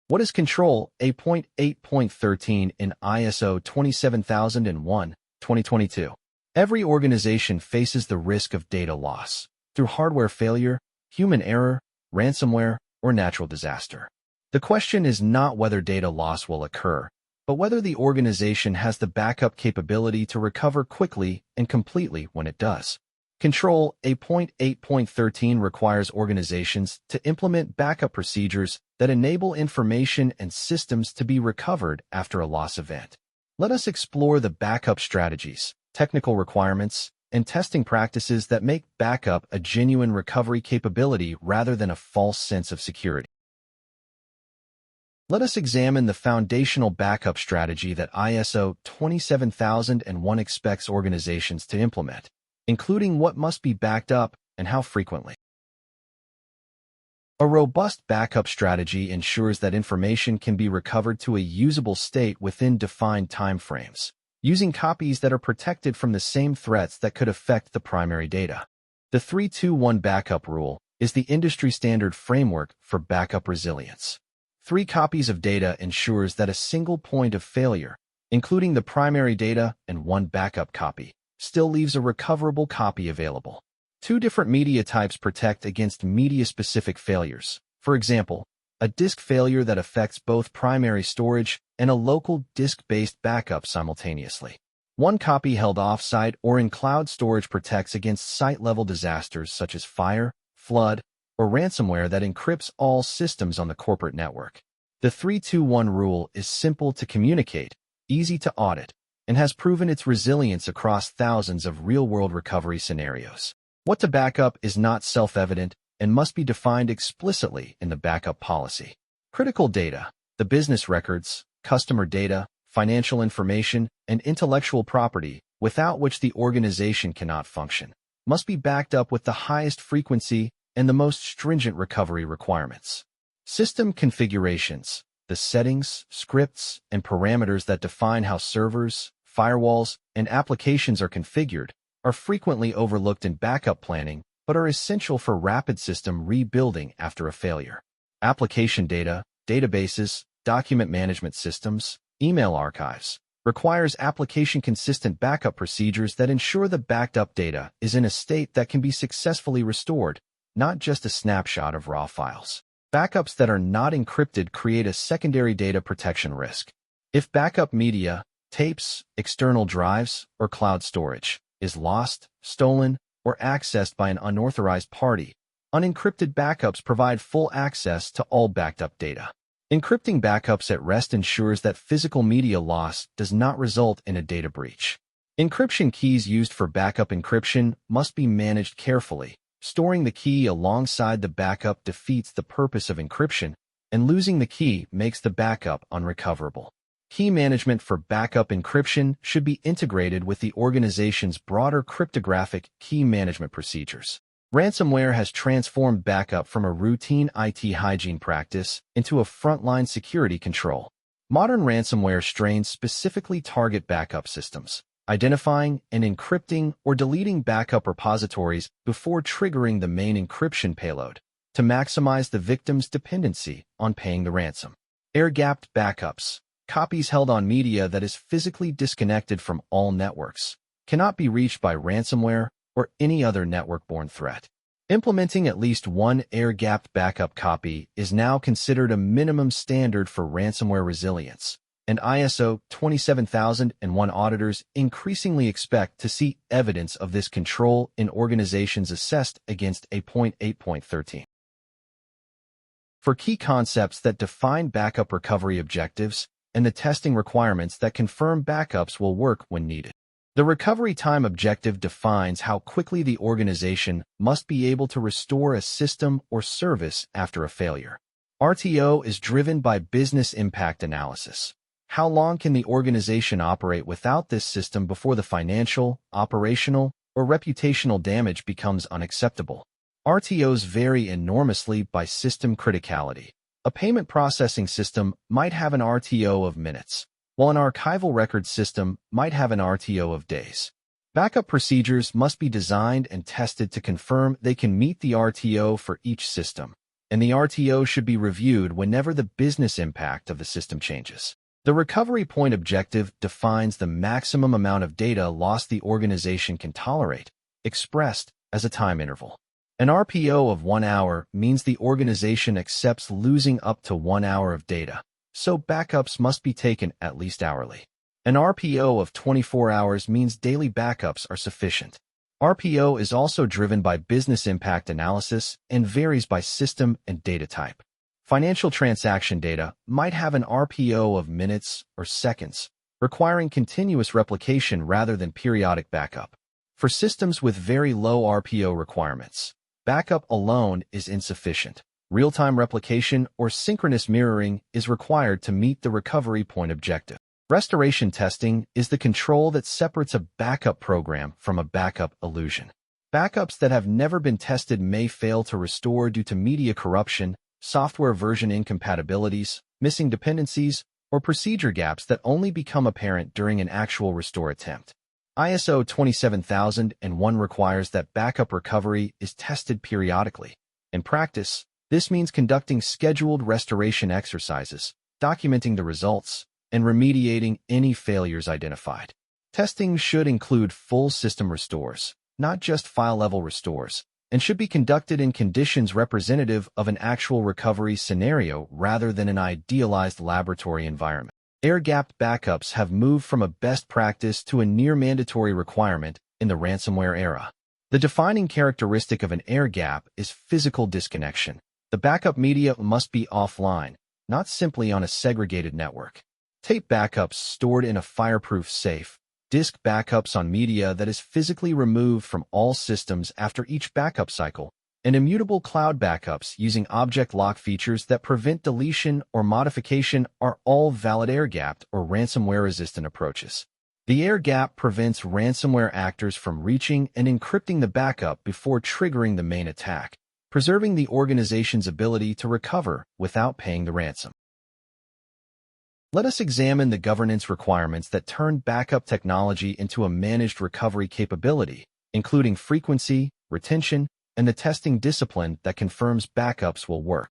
What is Control A.8.13 in ISO 27001-2022? Every organization faces the risk of data loss through hardware failure, human error, ransomware, or natural disaster. The question is not whether data loss will occur, but whether the organization has the backup capability to recover quickly and completely when it does. Control A.8.13 requires organizations to implement backup procedures that enable information and systems to be recovered after a loss event. Let us explore the backup strategies, technical requirements, and testing practices that make backup a genuine recovery capability rather than a false sense of security. Let us examine the foundational backup strategy that ISO 27001 expects organizations to implement, including what must be backed up and how frequently. A robust backup strategy ensures that information can be recovered to a usable state within defined timeframes, using copies that are protected from the same threats that could affect the primary data. The 3-2-1 backup rule is the industry standard framework for backup resilience. 3 copies of data ensures that a single point of failure, including the primary data and 1 backup copy, still leaves a recoverable copy available. 2 different media types protect against media-specific failures. For example, a disk failure that affects both primary storage and a local disk-based backup simultaneously. 1 copy held off-site or in cloud storage protects against site-level disasters such as fire, flood, or ransomware that encrypts all systems on the corporate network. The 3-2-1 rule is simple to communicate, easy to audit, and has proven its resilience across thousands of real-world recovery scenarios. What to back up is not self-evident and must be defined explicitly in the backup policy. Critical data, the business records, customer data, financial information, and intellectual property, without which the organization cannot function, must be backed up with the highest frequency and the most stringent recovery requirements. System configurations, the settings, scripts, and parameters that define how servers, firewalls, and applications are configured, are frequently overlooked in backup planning, but are essential for rapid system rebuilding after a failure. Application data, databases, document management systems, email archives, requires application-consistent backup procedures that ensure the backed up data is in a state that can be successfully restored, not just a snapshot of raw files. Backups that are not encrypted create a secondary data protection risk. If backup media, tapes, external drives, or cloud storage is lost, stolen, or accessed by an unauthorized party, unencrypted backups provide full access to all backed up data. Encrypting backups at rest ensures that physical media loss does not result in a data breach. Encryption keys used for backup encryption must be managed carefully. Storing the key alongside the backup defeats the purpose of encryption, and losing the key makes the backup unrecoverable. Key management for backup encryption should be integrated with the organization's broader cryptographic key management procedures. Ransomware has transformed backup from a routine IT hygiene practice into a frontline security control. Modern ransomware strains specifically target backup systems, identifying and encrypting or deleting backup repositories before triggering the main encryption payload to maximize the victim's dependency on paying the ransom. Air-gapped backups, copies held on media that is physically disconnected from all networks, cannot be reached by ransomware or any other network-borne threat. Implementing at least 1 air-gapped backup copy is now considered a minimum standard for ransomware resilience, and ISO 27001 auditors increasingly expect to see evidence of this control in organizations assessed against A.8.13. For key concepts that define backup recovery objectives and the testing requirements that confirm backups will work when needed. The recovery time objective defines how quickly the organization must be able to restore a system or service after a failure. RTO is driven by business impact analysis. How long can the organization operate without this system before the financial, operational, or reputational damage becomes unacceptable? RTOs vary enormously by system criticality. A payment processing system might have an RTO of minutes, while an archival record system might have an RTO of days. Backup procedures must be designed and tested to confirm they can meet the RTO for each system, and the RTO should be reviewed whenever the business impact of the system changes. The recovery point objective defines the maximum amount of data loss the organization can tolerate, expressed as a time interval. An RPO of 1 hour means the organization accepts losing up to 1 hour of data, so backups must be taken at least hourly. An RPO of 24 hours means daily backups are sufficient. RPO is also driven by business impact analysis and varies by system and data type. Financial transaction data might have an RPO of minutes or seconds, requiring continuous replication rather than periodic backup. For systems with very low RPO requirements, backup alone is insufficient. Real-time replication or synchronous mirroring is required to meet the recovery point objective. Restoration testing is the control that separates a backup program from a backup illusion. Backups that have never been tested may fail to restore due to media corruption, software version incompatibilities, missing dependencies, or procedure gaps that only become apparent during an actual restore attempt. ISO 27001 requires that backup recovery is tested periodically. In practice, this means conducting scheduled restoration exercises, documenting the results, and remediating any failures identified. Testing should include full system restores, not just file-level restores, and should be conducted in conditions representative of an actual recovery scenario rather than an idealized laboratory environment. Air-gapped backups have moved from a best practice to a near-mandatory requirement in the ransomware era. The defining characteristic of an air gap is physical disconnection. The backup media must be offline, not simply on a segregated network. Tape backups stored in a fireproof safe, disk backups on media that is physically removed from all systems after each backup cycle, and immutable cloud backups using object lock features that prevent deletion or modification are all valid air-gapped or ransomware-resistant approaches. The air gap prevents ransomware actors from reaching and encrypting the backup before triggering the main attack, preserving the organization's ability to recover without paying the ransom. Let us examine the governance requirements that turn backup technology into a managed recovery capability, including frequency, retention, and the testing discipline that confirms backups will work.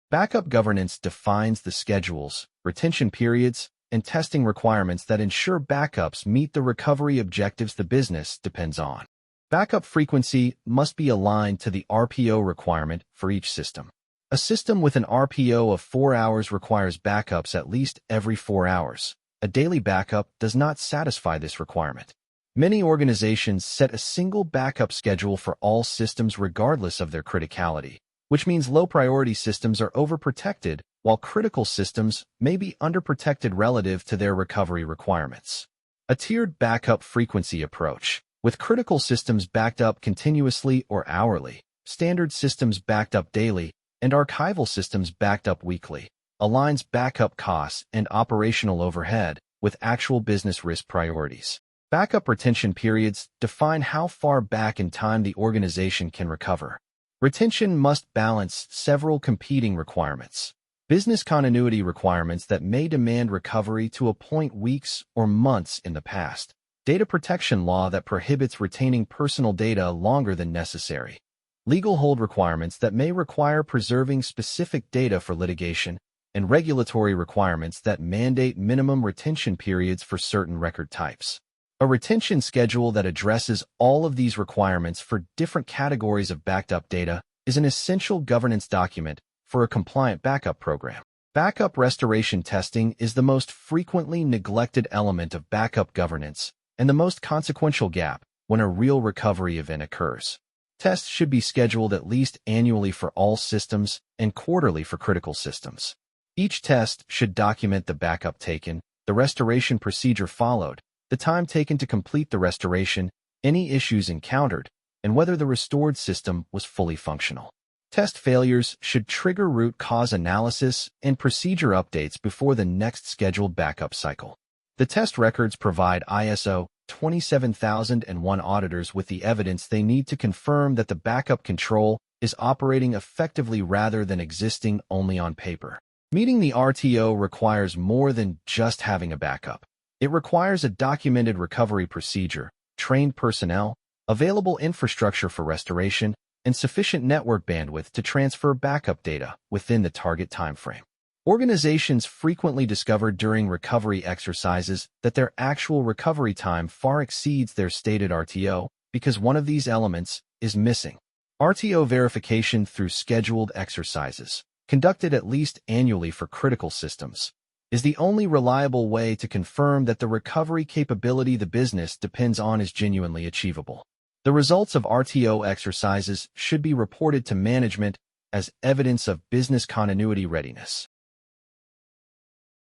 Backup governance defines the schedules, retention periods, and testing requirements that ensure backups meet the recovery objectives the business depends on. Backup frequency must be aligned to the RPO requirement for each system. A system with an RPO of 4 hours requires backups at least every 4 hours. A daily backup does not satisfy this requirement. Many organizations set a single backup schedule for all systems regardless of their criticality, which means low-priority systems are overprotected while critical systems may be underprotected relative to their recovery requirements. A tiered backup frequency approach, with critical systems backed up continuously or hourly, standard systems backed up daily, and archival systems backed up weekly, aligns backup costs and operational overhead with actual business risk priorities. Backup retention periods define how far back in time the organization can recover. Retention must balance several competing requirements. Business continuity requirements that may demand recovery to a point weeks or months in the past. Data protection law that prohibits retaining personal data longer than necessary. Legal hold requirements that may require preserving specific data for litigation, and regulatory requirements that mandate minimum retention periods for certain record types. A retention schedule that addresses all of these requirements for different categories of backed up data is an essential governance document for a compliant backup program. Backup restoration testing is the most frequently neglected element of backup governance and the most consequential gap when a real recovery event occurs. Tests should be scheduled at least annually for all systems and quarterly for critical systems. Each test should document the backup taken, the restoration procedure followed, the time taken to complete the restoration, any issues encountered, and whether the restored system was fully functional. Test failures should trigger root cause analysis and procedure updates before the next scheduled backup cycle. The test records provide ISO 27001 auditors with the evidence they need to confirm that the backup control is operating effectively rather than existing only on paper. Meeting the RTO requires more than just having a backup. It requires a documented recovery procedure, trained personnel, available infrastructure for restoration, and sufficient network bandwidth to transfer backup data within the target timeframe. Organizations frequently discover during recovery exercises that their actual recovery time far exceeds their stated RTO because one of these elements is missing. RTO verification through scheduled exercises, conducted at least annually for critical systems, is the only reliable way to confirm that the recovery capability the business depends on is genuinely achievable. The results of RTO exercises should be reported to management as evidence of business continuity readiness.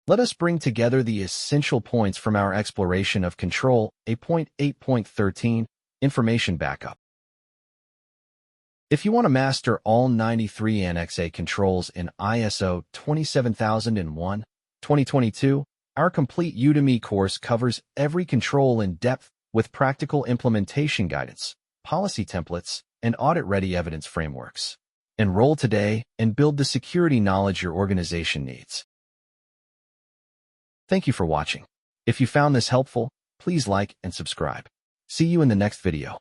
Let us bring together the essential points from our exploration of Control A.8.13 information backup. If you want to master all 93 Annex A controls in ISO 27001-2022, our complete Udemy course covers every control in depth with practical implementation guidance, policy templates, and audit-ready evidence frameworks. Enroll today and build the security knowledge your organization needs. Thank you for watching. If you found this helpful, please like and subscribe. See you in the next video.